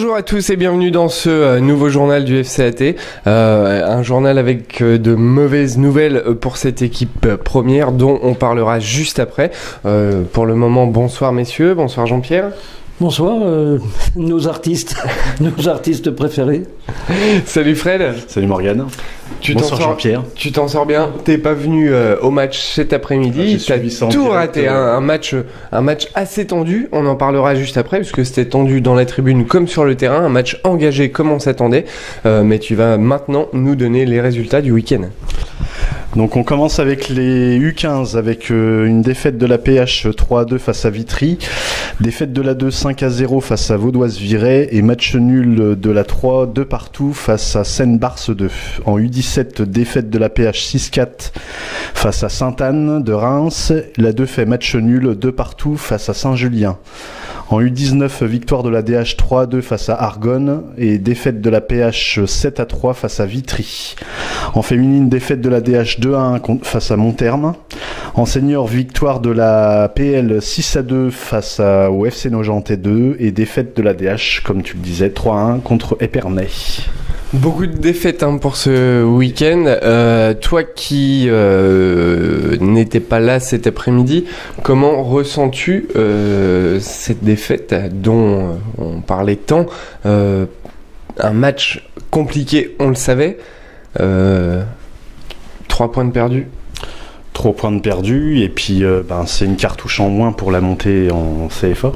Bonjour à tous et bienvenue dans ce nouveau journal du FCAT, un journal avec de mauvaises nouvelles pour cette équipe première dont on parlera juste après. Pour le moment, bonsoir messieurs, bonsoir Jean-Pierre. Bonsoir, nos artistes préférés. Salut Fred. Salut Morgane. Bonsoir Jean-Pierre. Tu t'en sors bien. T'es pas venu au match cet après-midi. T'as tout raté. Un match assez tendu. On en parlera juste après puisque c'était tendu dans la tribune comme sur le terrain. Un match engagé comme on s'attendait. Mais tu vas maintenant nous donner les résultats du week-end. Donc on commence avec les U15 avec une défaite de la PH 3-2 face à Vitry, défaite de la 2 5-0 face à Vaudoise-Viray et match nul de la 3 2 partout face à Seine-Barse 2. En U17, défaite de la PH 6-4 face à Sainte-Anne de Reims, la 2 fait match nul 2 partout face à Saint-Julien. En U19, victoire de la DH 3-2 face à Argonne et défaite de la PH 7-3 face à Vitry. En féminine, défaite de la DH 2-1 face à Montherme. En senior, victoire de la PL 6-2 face au FC Nogentais 2 et défaite de la DH, comme tu le disais, 3-1 contre Épernay. Beaucoup de défaites pour ce week-end. Toi qui n'étais pas là cet après-midi, comment ressens-tu cette défaite dont on parlait tant, un match compliqué, on le savait, 3 points de perdus. 3 points de perdus et puis c'est une cartouche en moins pour la montée en CFA.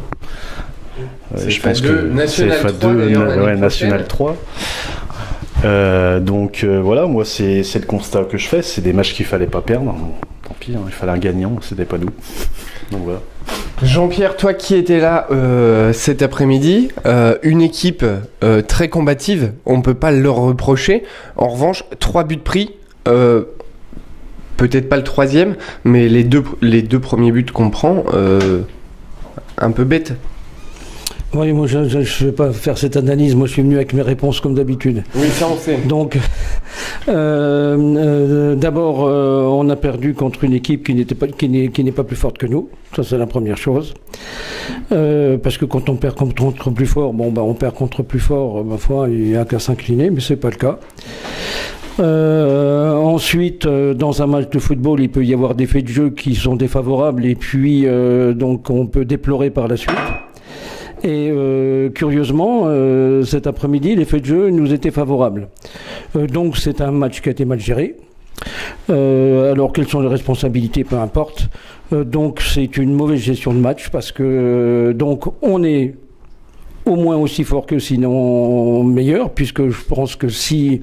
Je pense que National 3, National 3. Voilà, moi c'est le constat que je fais, c'est des matchs qu'il fallait pas perdre. Tant pis, il fallait un gagnant, c'était pas nous. Donc voilà. Jean-Pierre, toi qui étais là cet après-midi, une équipe très combative, on peut pas leur reprocher. En revanche, 3 buts pris, peut-être pas le troisième, mais les deux premiers buts qu'on prend, un peu bête. Oui, moi je ne vais pas faire cette analyse, moi je suis venu avec mes réponses comme d'habitude. Oui, ça on sait. Donc, d'abord, on a perdu contre une équipe qui n'est pas plus forte que nous, ça c'est la première chose. Parce que quand on perd contre plus fort, on perd contre plus fort, ma foi, il n'y a qu'à s'incliner, mais c'est pas le cas. Ensuite, dans un match de football, il peut y avoir des faits de jeu qui sont défavorables et puis donc on peut déplorer par la suite. Et curieusement, cet après-midi, les faits de jeu nous étaient favorables. Donc c'est un match qui a été mal géré. Alors quelles sont les responsabilités, peu importe. Donc c'est une mauvaise gestion de match parce que donc on est au moins aussi fort que sinon meilleur, puisque je pense que si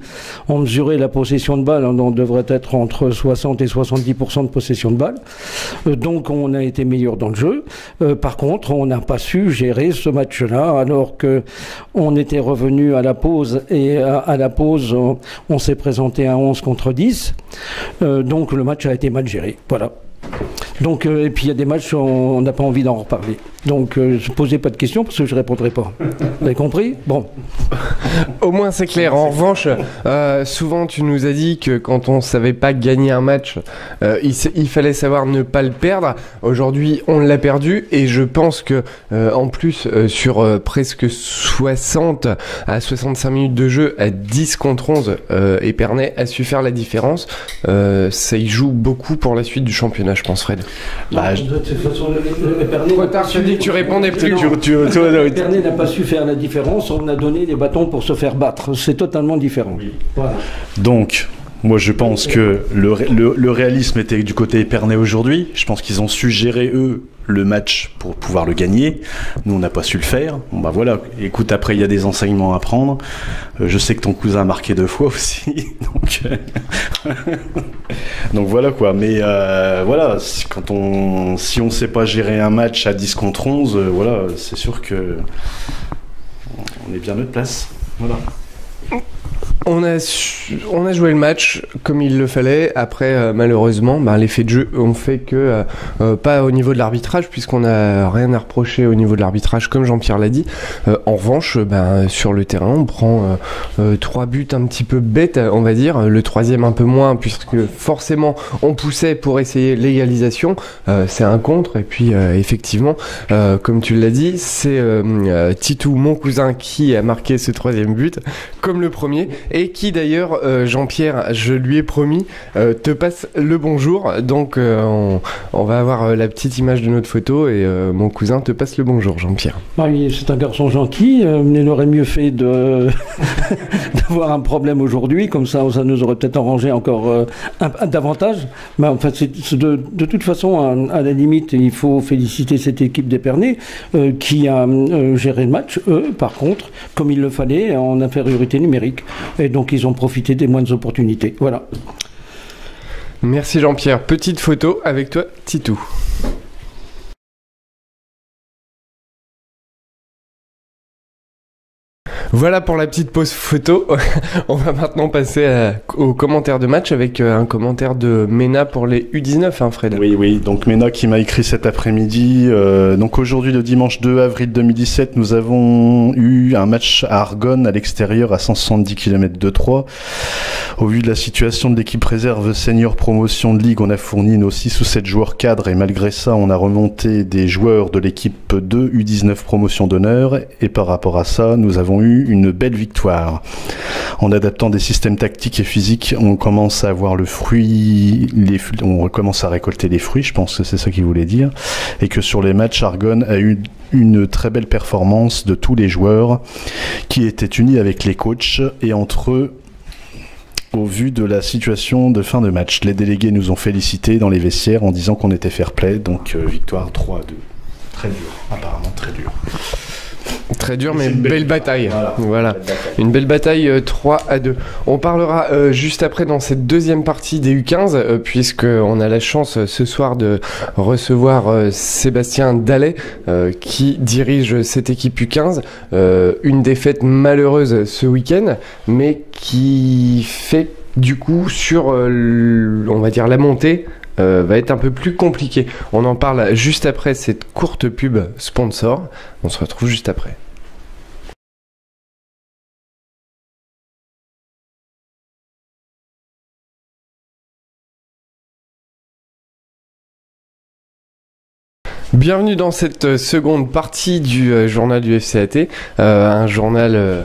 on mesurait la possession de balle, on devrait être entre 60 et 70% de possession de balle. Donc on a été meilleur dans le jeu. Par contre, on n'a pas su gérer ce match-là, alors que on était revenu à la pause, et à la pause, on s'est présenté à 11 contre 10. Donc le match a été mal géré. Voilà. Donc, et puis il y a des matchs où on n'a pas envie d'en reparler. Donc, ne posez pas de questions parce que je ne répondrai pas. Vous avez compris ? Bon. Au moins c'est clair. En revanche, souvent tu nous as dit que quand on ne savait pas gagner un match, il fallait savoir ne pas le perdre. Aujourd'hui, on l'a perdu et je pense que en plus sur presque 60 à 65 minutes de jeu à 10 contre 11, Épernay a su faire la différence. Ça y joue beaucoup pour la suite du championnat, je pense, Fred. De toute façon, Épernay trop tard, tu répondais plus. Épernay n'a pas su faire la différence, on a donné des bâtons pour se faire battre. C'est totalement différent. Oui. Voilà. Donc, moi je pense que le réalisme était du côté Épernay aujourd'hui. Je pense qu'ils ont su gérer, eux, le match pour pouvoir le gagner. Nous, on n'a pas su le faire. Bon, voilà. Écoute, après, il y a des enseignements à prendre. Je sais que ton cousin a marqué 2 fois aussi. Donc voilà quoi. Mais voilà, si on sait pas gérer un match à 10 contre 11, voilà, c'est sûr que on est bien à notre place. Voilà. On a joué le match comme il le fallait. Après, malheureusement, l'effet de jeu ont fait que, pas au niveau de l'arbitrage, puisqu'on n'a rien à reprocher au niveau de l'arbitrage, comme Jean-Pierre l'a dit. En revanche, sur le terrain, on prend 3 buts un petit peu bêtes, on va dire. Le 3e un peu moins, puisque forcément, on poussait pour essayer l'égalisation. C'est un contre. Et puis, effectivement, comme tu l'as dit, c'est Titou, mon cousin, qui a marqué ce 3e but, comme le premier. Et qui d'ailleurs, Jean-Pierre, je lui ai promis, te passe le bonjour. Donc on va avoir la petite image de notre photo et mon cousin te passe le bonjour, Jean-Pierre. C'est un garçon gentil, il aurait mieux fait d'avoir un problème aujourd'hui, comme ça nous aurait peut-être arrangé encore davantage. Mais en fait, de toute façon, à la limite, il faut féliciter cette équipe d'Épernay qui a géré le match, par contre, comme il le fallait, en infériorité numérique. Et donc, ils ont profité des moindres opportunités. Voilà. Merci Jean-Pierre. Petite photo avec toi, Titou. Voilà pour la petite pause photo. On va maintenant passer aux commentaires de match avec un commentaire de Mena pour les U19, Fred. Oui. Donc Mena qui m'a écrit cet après-midi. Donc aujourd'hui, le dimanche 2 avril 2017, nous avons eu un match à Argonne à l'extérieur à 170 km de Troyes. Au vu de la situation de l'équipe réserve senior promotion de ligue, on a fourni nos 6 ou 7 joueurs cadres et malgré ça, on a remonté des joueurs de l'équipe 2 U19 promotion d'honneur et par rapport à ça, nous avons eu une belle victoire. En adaptant des systèmes tactiques et physiques, on commence à avoir le fruit, on commence à récolter les fruits, je pense que c'est ça qu'il voulait dire, et que sur les matchs, Argonne a eu une très belle performance de tous les joueurs qui étaient unis avec les coachs et entre eux au vu de la situation de fin de match. Les délégués nous ont félicités dans les vestiaires en disant qu'on était fair play, donc victoire 3-2. Très dur, apparemment très dur. Très dur, mais belle bataille. Voilà. Une belle bataille 3-2. On parlera juste après dans cette deuxième partie des U15, puisqu'on a la chance ce soir de recevoir Sébastien Dallet, qui dirige cette équipe U15. Une défaite malheureuse ce week-end, mais qui fait du coup sur, on va dire, la montée. Va être un peu plus compliqué. On en parle juste après cette courte pub sponsor. On se retrouve juste après. Bienvenue dans cette seconde partie du journal du FCAT, un journal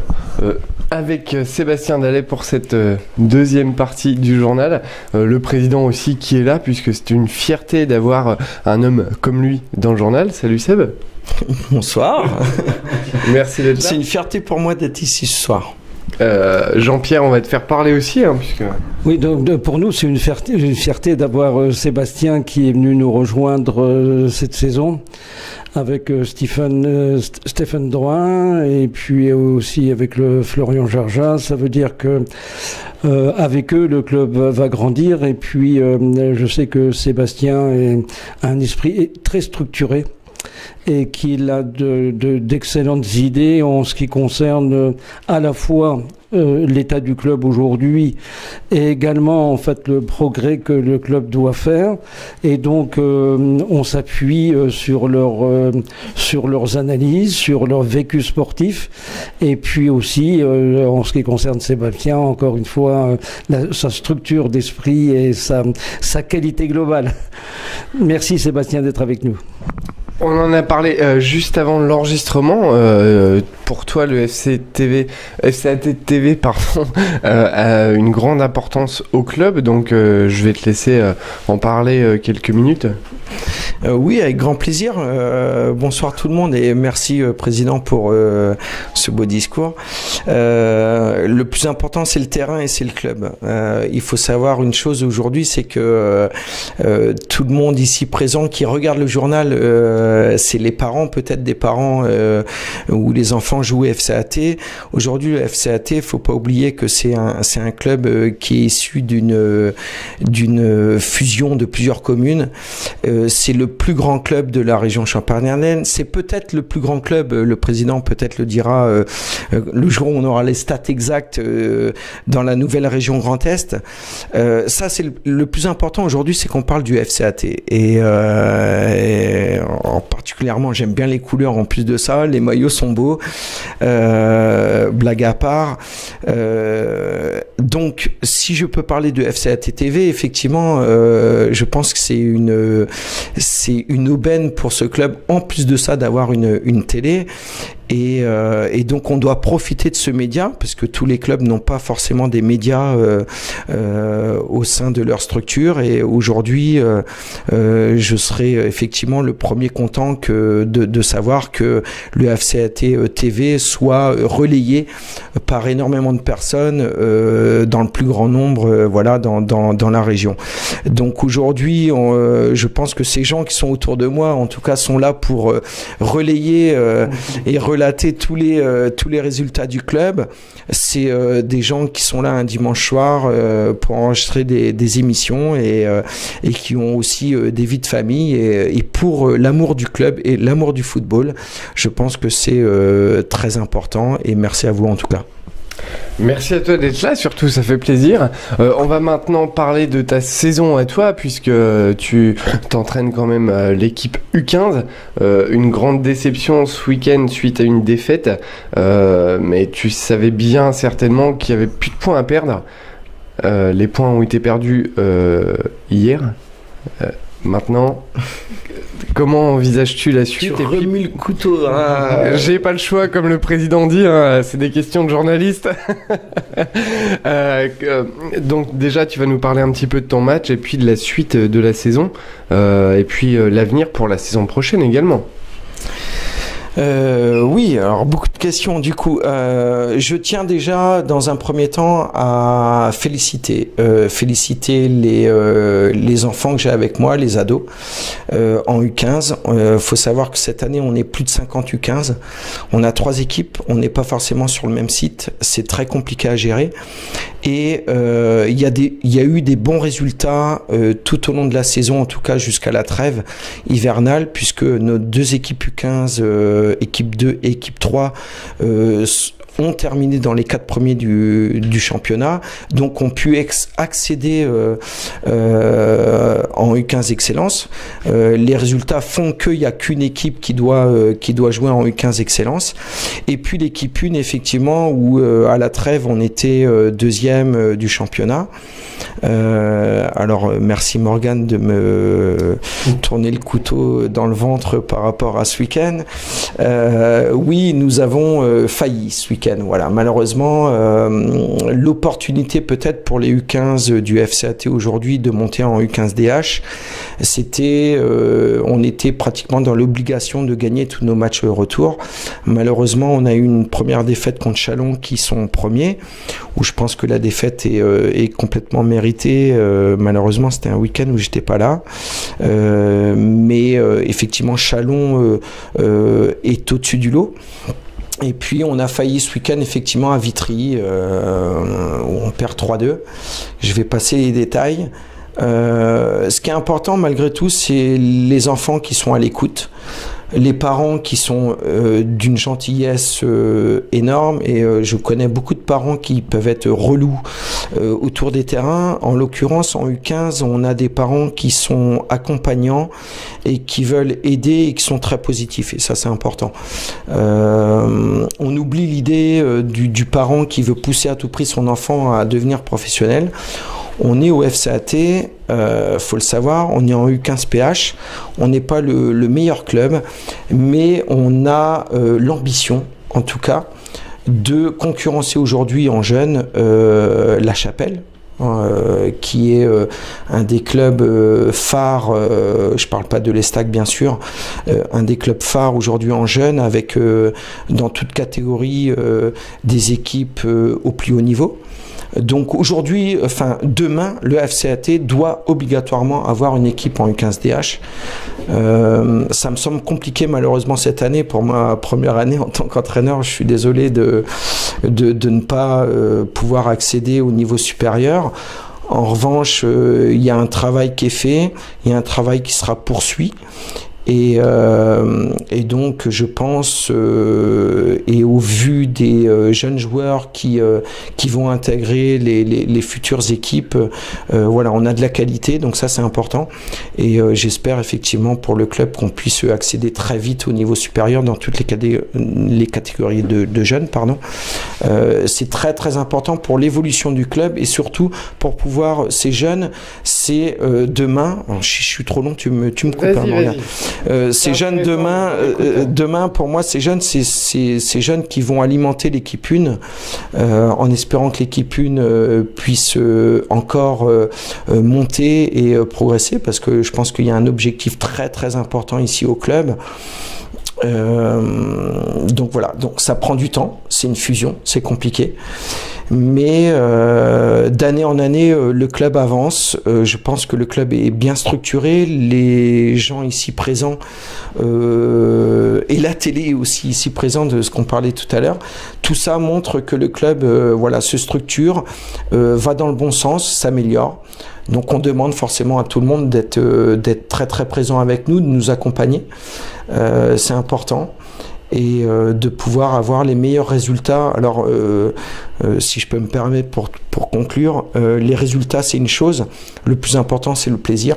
avec Sébastien Dallet pour cette deuxième partie du journal. Le président aussi qui est là, puisque c'est une fierté d'avoir un homme comme lui dans le journal. Salut Seb. Bonsoir. Merci d'être là. C'est une fierté pour moi d'être ici ce soir. Jean-Pierre, on va te faire parler aussi, puisque... Oui, donc pour nous, c'est une fierté d'avoir Sébastien qui est venu nous rejoindre cette saison avec Stéphane Drouin et puis aussi avec le Florian Jarja. Ça veut dire que avec eux, le club va grandir et puis je sais que Sébastien a un esprit très structuré et qu'il a d'excellentes idées en ce qui concerne à la fois l'état du club aujourd'hui et également en fait le progrès que le club doit faire et donc on s'appuie sur leurs analyses, sur leur vécu sportif et puis aussi en ce qui concerne Sébastien, encore une fois sa structure d'esprit et sa qualité globale. Merci Sébastien d'être avec nous. On en a parlé juste avant l'enregistrement. Pour toi, le FCAT TV a une grande importance au club, donc je vais te laisser en parler quelques minutes. Oui, avec grand plaisir. Bonsoir tout le monde et merci Président pour ce beau discours. Le plus important, c'est le terrain et c'est le club. Il faut savoir une chose aujourd'hui, c'est que tout le monde ici présent qui regarde le journal c'est les parents, peut-être des parents où les enfants jouent FCAT. Aujourd'hui, le FCAT, faut pas oublier que c'est un club qui est issu d'une fusion de plusieurs communes. C'est le plus grand club de la région Champagne-Ardenne. C'est peut-être le plus grand club. Le président peut-être le dira le jour où on aura les stats exactes dans la nouvelle région Grand Est. Ça, c'est le plus important aujourd'hui, c'est qu'on parle du FCAT. Et particulièrement, j'aime bien les couleurs. En plus de ça, les maillots sont beaux. Blague à part. Donc, si je peux parler de FCAT TV, effectivement, je pense que c'est une aubaine pour ce club, en plus de ça, d'avoir une télé. Et donc on doit profiter de ce média, parce que tous les clubs n'ont pas forcément des médias au sein de leur structure. Et aujourd'hui, je serai effectivement le premier content de savoir que le FCAT TV soit relayé par énormément de personnes dans le plus grand nombre, voilà, dans la région. Donc aujourd'hui, je pense que ces gens qui sont autour de moi, en tout cas, sont là pour relayer et relater tous les résultats du club. C'est des gens qui sont là un dimanche soir pour enregistrer des émissions et qui ont aussi des vies de famille et pour l'amour du club et l'amour du football. Je pense que c'est très important et merci à vous en tout cas. Merci à toi d'être là, surtout ça fait plaisir. On va maintenant parler de ta saison à toi, puisque tu t'entraînes quand même l'équipe U15. Une grande déception ce week-end suite à une défaite, mais tu savais bien certainement qu'il n'y avait plus de points à perdre. Les points ont été perdus hier. Maintenant, comment envisages-tu la suite? Tu remues le couteau. Hein. J'ai pas le choix, comme le président dit, hein, c'est des questions de journalistes. Donc déjà, tu vas nous parler un petit peu de ton match et puis de la suite de la saison, et puis l'avenir pour la saison prochaine également. Oui, alors beaucoup de questions du coup. Je tiens déjà dans un premier temps à féliciter les enfants que j'ai avec moi, les ados en U15. Faut savoir que cette année on est plus de 50 U15. On a 3 équipes, on n'est pas forcément sur le même site, c'est très compliqué à gérer. Et il y a eu des bons résultats tout au long de la saison, en tout cas jusqu'à la trêve hivernale, puisque nos 2 équipes U15, équipe 2 et équipe 3, ont terminé dans les 4 premiers du championnat, donc ont pu accéder en U15 Excellence. Les résultats font qu'il n'y a qu'une équipe qui doit jouer en U15 Excellence. Et puis l'équipe 1, effectivement, où à la trêve, on était 2e du championnat. Alors merci Morgane de me tourner le couteau dans le ventre par rapport à ce week-end. Oui, nous avons failli ce week-end. Voilà, malheureusement, l'opportunité peut-être pour les U15 du FCAT aujourd'hui de monter en U15 DH, c'était, on était pratiquement dans l'obligation de gagner tous nos matchs retour. Malheureusement, on a eu une première défaite contre Chalon qui sont premiers, où je pense que la défaite est complètement méritée. Malheureusement, c'était un week-end où j'étais pas là, mais effectivement, Chalon est au-dessus du lot. Et puis on a failli ce week-end effectivement à Vitry, où on perd 3-2. Je vais passer les détails. Ce qui est important malgré tout, c'est les enfants qui sont à l'écoute, les parents qui sont d'une gentillesse énorme, et je connais beaucoup de parents qui peuvent être relous autour des terrains. En l'occurrence, en U15, on a des parents qui sont accompagnants et qui veulent aider et qui sont très positifs, et ça c'est important. On oublie l'idée du parent qui veut pousser à tout prix son enfant à devenir professionnel. On est au FCAT, faut le savoir, on est en U15 PH, on n'est pas le meilleur club, mais on a l'ambition, en tout cas, de concurrencer aujourd'hui en jeunes La Chapelle, qui est un des clubs phares, je parle pas de l'Estac bien sûr, un des clubs phares aujourd'hui en jeunes, avec dans toute catégorie des équipes au plus haut niveau. Donc aujourd'hui, demain, le FCAT doit obligatoirement avoir une équipe en U15DH. Ça me semble compliqué malheureusement cette année. Pour ma première année en tant qu'entraîneur, je suis désolé de ne pas pouvoir accéder au niveau supérieur. En revanche, il y a un travail qui est fait, il y a un travail qui sera poursuivi. Et donc, je pense, et au vu des jeunes joueurs qui vont intégrer les futures équipes, voilà, on a de la qualité, donc ça c'est important. Et j'espère effectivement pour le club qu'on puisse accéder très vite au niveau supérieur dans toutes les catégories de jeunes, pardon. C'est très très important pour l'évolution du club et surtout pour pouvoir, ces jeunes, c'est demain, je suis trop long, tu me coupes, hein, ces jeunes demain pour moi ces jeunes c'est ces jeunes qui vont alimenter l'équipe 1 en espérant que l'équipe 1 puisse encore monter et progresser, parce que je pense qu'il y a un objectif très très important ici au club. Donc voilà, donc ça prend du temps, c'est une fusion, c'est compliqué, mais d'année en année le club avance. Je pense que le club est bien structuré, les gens ici présents et la télé aussi ici présente, de ce qu'on parlait tout à l'heure, tout ça montre que le club voilà, se structure, va dans le bon sens, s'améliore. Donc on demande forcément à tout le monde d'être très très présent avec nous, de nous accompagner, c'est important, et de pouvoir avoir les meilleurs résultats. Alors si je peux me permettre pour conclure, les résultats c'est une chose, le plus important c'est le plaisir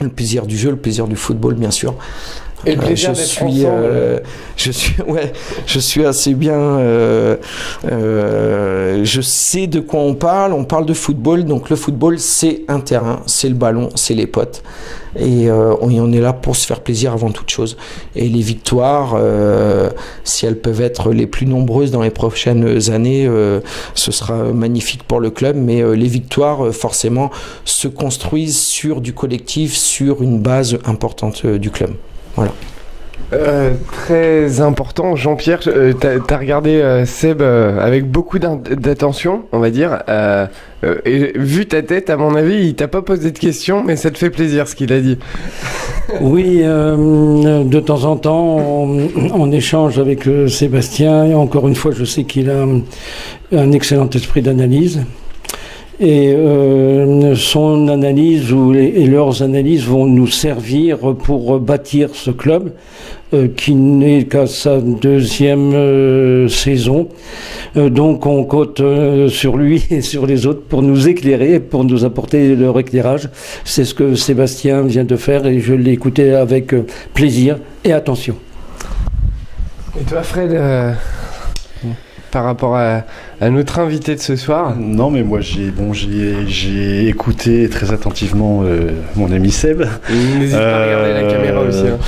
du jeu, le plaisir du football bien sûr. Et le plaisir je suis assez bien, je sais de quoi on parle de football, donc le football c'est un terrain, c'est le ballon, c'est les potes, et on est là pour se faire plaisir avant toute chose, et les victoires, si elles peuvent être les plus nombreuses dans les prochaines années, ce sera magnifique pour le club, mais les victoires forcément se construisent sur du collectif, sur une base importante du club. Voilà. Très important, Jean-Pierre, t'as regardé Seb avec beaucoup d'attention, on va dire, et vu ta tête, à mon avis, il t'a pas posé de questions, mais ça te fait plaisir ce qu'il a dit. Oui, de temps en temps, on échange avec Sébastien, et encore une fois, je sais qu'il a un excellent esprit d'analyse. Et son analyse et leurs analyses vont nous servir pour bâtir ce club qui n'est qu'à sa deuxième saison. Donc on compte sur lui et sur les autres pour nous éclairer, pour nous apporter leur éclairage. C'est ce que Sébastien vient de faire et je l'ai écouté avec plaisir et attention. Et toi Fred, par rapport à notre invité de ce soir? Non, mais moi j'ai écouté très attentivement mon ami Seb. N'hésite pas à regarder la caméra aussi. Hein.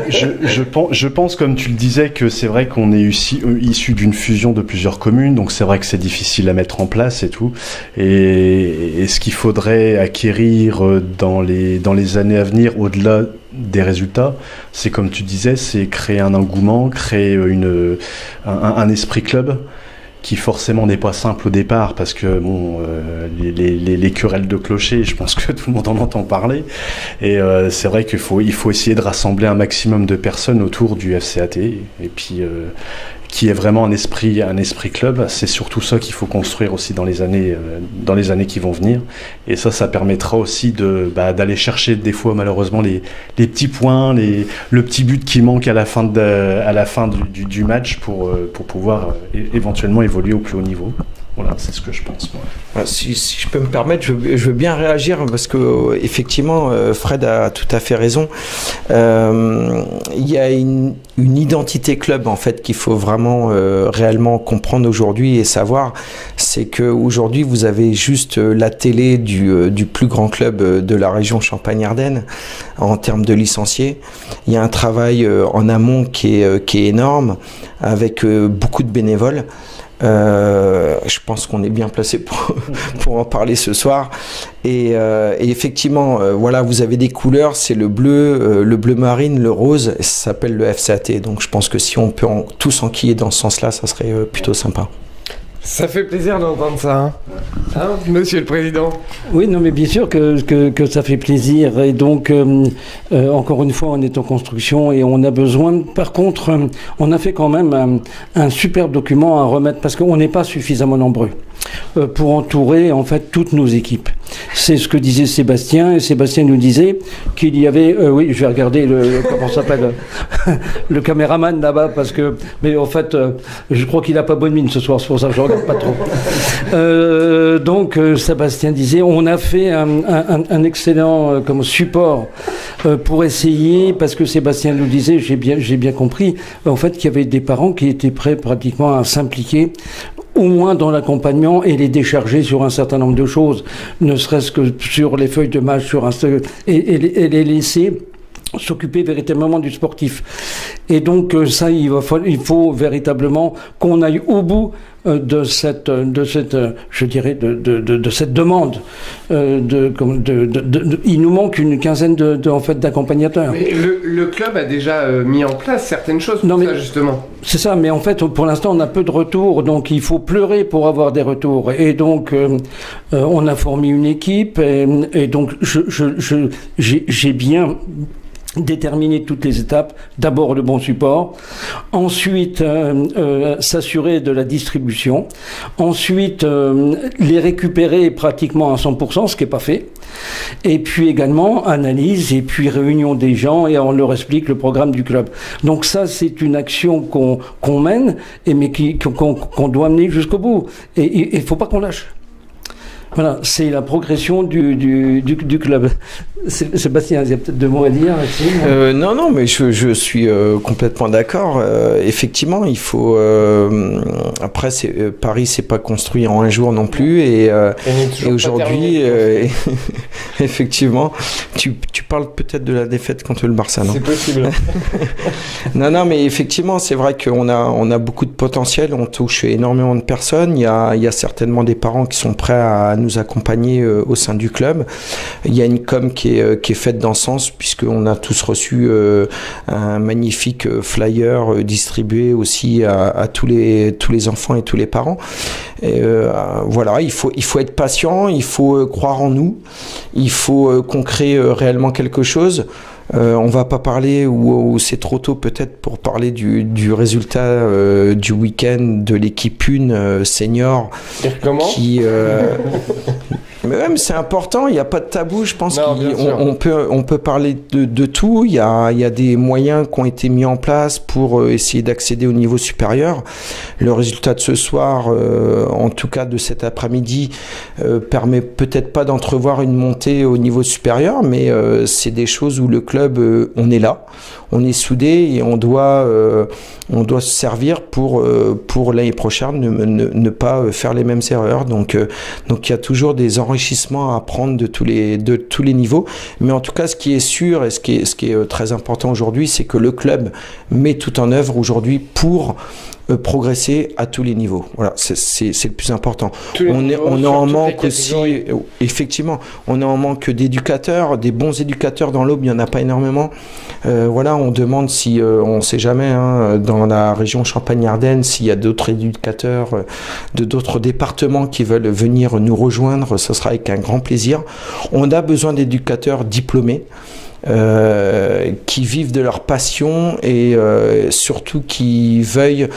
Je pense, comme tu le disais, que c'est vrai qu'on est issu d'une fusion de plusieurs communes, donc c'est vrai que c'est difficile à mettre en place et tout. Et ce qu'il faudrait acquérir dans les années à venir, au-delà des résultats, c'est comme tu disais, c'est créer un engouement, créer un esprit club qui forcément n'est pas simple au départ parce que bon, les querelles de clocher, je pense que tout le monde en entend parler, et c'est vrai qu'il faut essayer de rassembler un maximum de personnes autour du FCAT, et puis qui est vraiment un esprit club. C'est surtout ça qu'il faut construire aussi dans les années qui vont venir, et ça permettra aussi d'aller chercher des fois malheureusement les petits points, le petit but qui manque à la fin du match pour pouvoir éventuellement évoluer au plus haut niveau. Voilà, c'est ce que je pense, moi. Si je peux me permettre, je veux bien réagir parce que effectivement, Fred a tout à fait raison. Il y a une identité club en fait qu'il faut vraiment réellement comprendre aujourd'hui et savoir, c'est que aujourd'hui vous avez juste la télé du plus grand club de la région Champagne-Ardenne en termes de licenciés. Il y a un travail en amont qui est énorme avec beaucoup de bénévoles. Je pense qu'on est bien placé pour en parler ce soir, et effectivement voilà, vous avez des couleurs, c'est le bleu marine, le rose, et ça s'appelle le FCAT, donc je pense que si on peut tous enquiller dans ce sens là, ça serait plutôt sympa. Ça fait plaisir d'entendre ça, hein, Monsieur le Président? Oui, non, mais bien sûr que ça fait plaisir. Et donc, encore une fois, on est en construction et on a besoin. Par contre, on a fait quand même un super document à remettre parce qu'on n'est pas suffisamment nombreux pour entourer en fait toutes nos équipes. C'est ce que disait Sébastien, et Sébastien nous disait qu'il y avait, oui, je vais regarder comment s'appelle, le caméraman là-bas, parce que, mais en fait, je crois qu'il n'a pas bonne mine ce soir, c'est pour ça que je regarde pas trop. Donc, Sébastien disait, on a fait un excellent comme support pour essayer, parce que Sébastien nous disait, j'ai bien compris, en fait, qu'il y avait des parents qui étaient prêts pratiquement à s'impliquer au moins dans l'accompagnement et les décharger sur un certain nombre de choses, ne serait-ce que sur les feuilles de match, et les laisser s'occuper véritablement du sportif. Et donc ça, il faut véritablement qu'on aille au bout de cette demande. Il nous manque une quinzaine d'accompagnateurs. Mais le club a déjà mis en place certaines choses pour ça, justement. C'est ça, mais en fait, pour l'instant, on a peu de retours, donc il faut pleurer pour avoir des retours. Et donc, on a formé une équipe, et donc j'ai bien déterminer toutes les étapes. D'abord le bon support, ensuite s'assurer de la distribution, ensuite les récupérer pratiquement à 100%, ce qui n'est pas fait, et puis également analyse et puis réunion des gens et on leur explique le programme du club. Donc ça, c'est une action qu'on mène mais qu'on doit mener jusqu'au bout, et il ne faut pas qu'on lâche. Voilà, c'est la progression du club. Sébastien, il y a peut-être 2 mots à dire là-dessus. Non, mais je suis complètement d'accord. Effectivement, il faut. Après, Paris, c'est pas construit en un jour non plus, et aujourd'hui, effectivement, tu parles peut-être de la défaite contre le Barça, non? C'est possible. Non, mais effectivement, c'est vrai qu'on a beaucoup de potentiel. On touche énormément de personnes. Il y a certainement des parents qui sont prêts à nous accompagner au sein du club. Il y a une com qui est faite dans ce sens, puisqu'on a tous reçu un magnifique flyer distribué aussi à tous les enfants et tous les parents. Et voilà, il faut être patient, il faut croire en nous, il faut qu'on crée réellement quelque chose. On va pas parler, ou c'est trop tôt peut-être pour parler du résultat du week-end de l'équipe 1 senior. Et comment Mais même c'est important, il n'y a pas de tabou, je pense qu'on peut parler de tout. Il y a des moyens qui ont été mis en place pour essayer d'accéder au niveau supérieur. Le résultat de ce soir, en tout cas de cet après-midi, permet peut-être pas d'entrevoir une montée au niveau supérieur, mais c'est des choses où le club, on est là, on est soudé, et on doit se servir pour l'année prochaine ne pas faire les mêmes erreurs. Donc il y a toujours des enrichissements à prendre de tous les niveaux. Mais en tout cas, ce qui est sûr et ce qui est très important aujourd'hui, c'est que le club met tout en œuvre aujourd'hui pour progresser à tous les niveaux. Voilà, c'est le plus important. On est en manque aussi, effectivement, on est en manque d'éducateurs, des bons éducateurs dans l'Aube, il n'y en a pas énormément. Voilà, on demande si, on ne sait jamais, dans la région Champagne-Ardenne, s'il y a d'autres éducateurs de d'autres départements qui veulent venir nous rejoindre, ce sera avec un grand plaisir. On a besoin d'éducateurs diplômés, qui vivent de leur passion, et surtout qui veuillent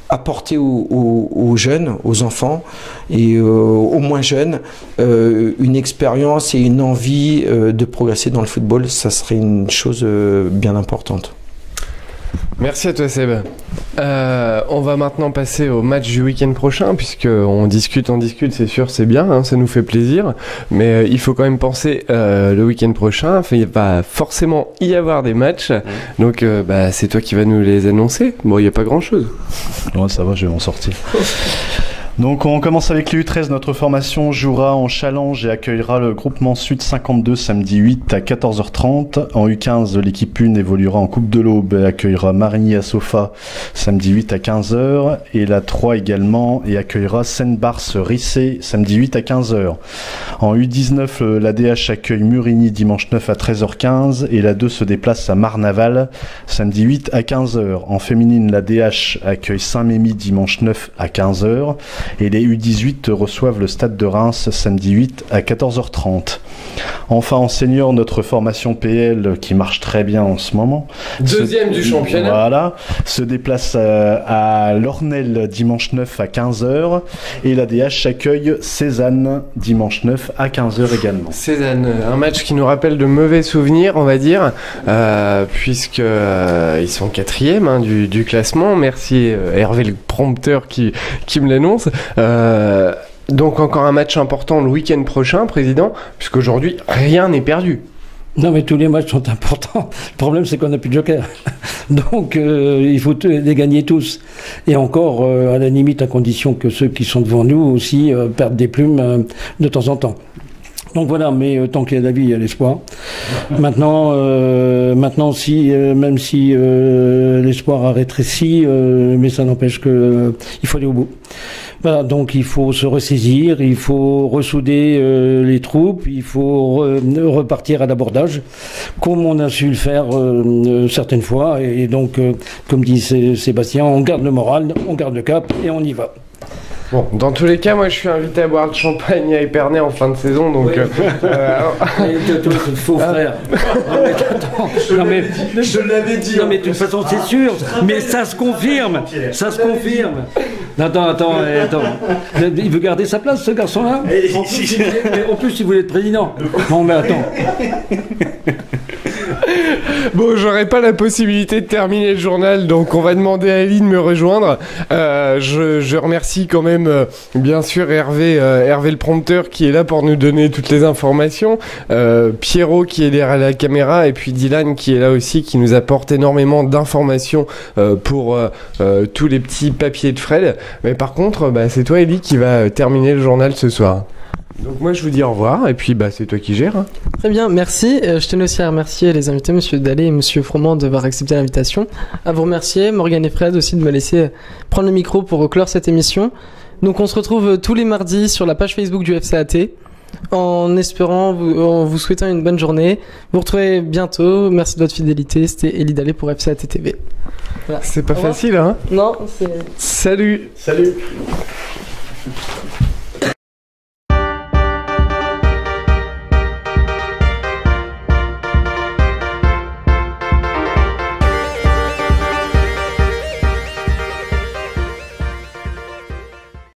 apporter aux jeunes, aux enfants et aux moins jeunes une expérience et une envie de progresser dans le football. Ça serait une chose bien importante. Merci à toi, Seb. On va maintenant passer au match du week-end prochain, puisqu'on discute, c'est sûr, c'est bien, ça nous fait plaisir, mais il faut quand même penser le week-end prochain. Il va forcément y avoir des matchs, donc c'est toi qui vas nous les annoncer. Bon, il n'y a pas grand-chose. Ouais, ça va, je vais m'en sortir. Donc on commence avec les U13, notre formation jouera en challenge et accueillera le groupement Sud 52 samedi 8 à 14h30. En U15, l'équipe 1 évoluera en Coupe de l'Aube et accueillera Marigny à Sofa samedi 8 à 15h. Et la 3 également et accueillera Seine-Barse-Rissé samedi 8 à 15h. En U19, la DH accueille Murigny dimanche 9 à 13h15 et la 2 se déplace à Marnaval samedi 8 à 15h. En féminine, la DH accueille Saint-Mémy dimanche 9 à 15h. Et les U18 reçoivent le Stade de Reims samedi 8 à 14h30. Enfin, en senior, notre formation PL qui marche très bien en ce moment. Deuxième du championnat. Voilà. Se déplace à Lornel dimanche 9 à 15h. Et l'ADH accueille Cézanne dimanche 9 à 15h également. Cézanne, un match qui nous rappelle de mauvais souvenirs, on va dire, puisque ils sont 4e du classement. Merci Hervé le prompteur qui me l'annonce. Donc encore un match important le week-end prochain, président, puisqu'aujourd'hui rien n'est perdu. Non, mais tous les matchs sont importants. Le problème, c'est qu'on n'a plus de joker. Donc, il faut les gagner tous. Et encore, à la limite, à condition que ceux qui sont devant nous aussi perdent des plumes de temps en temps. Donc voilà, mais tant qu'il y a la vie, il y a l'espoir. Maintenant, même si l'espoir a rétréci, mais ça n'empêche que il faut aller au bout. Voilà, donc il faut se ressaisir, il faut ressouder les troupes, il faut repartir à l'abordage, comme on a su le faire certaines fois. Et donc, comme dit Sébastien, on garde le moral, on garde le cap et on y va. Bon, dans tous les cas, moi je suis invité à boire de champagne à Épernay en fin de saison, donc... Oui. Toi, c'est faux frère. Non mais, je l'avais dit. Non mais de toute façon c'est sûr, mais ça se confirme. Ça se confirme. Attends. Il veut garder sa place ce garçon-là. En plus il voulait être président. Non mais attends. Bon, j'aurai pas la possibilité de terminer le journal, donc on va demander à Elie de me rejoindre. Je remercie quand même, bien sûr, Hervé le prompteur qui est là pour nous donner toutes les informations, Pierrot qui est derrière la caméra, et puis Dylan qui est là aussi, qui nous apporte énormément d'informations pour tous les petits papiers de Fred. Mais par contre, c'est toi, Elie, qui va terminer le journal ce soir. Donc moi je vous dis au revoir et puis c'est toi qui gères. Très bien, merci. Je tenais aussi à remercier les invités, Monsieur Dallet et Monsieur Froment, d'avoir accepté l'invitation. À vous remercier, Morgane et Fred aussi de me laisser prendre le micro pour clore cette émission. Donc on se retrouve tous les mardis sur la page Facebook du FCAT, en espérant, en vous souhaitant une bonne journée. Vous retrouvez bientôt. Merci de votre fidélité. C'était Elie Dallet pour FCAT TV. Voilà. C'est pas facile, hein? Non, c'est... Salut. Salut.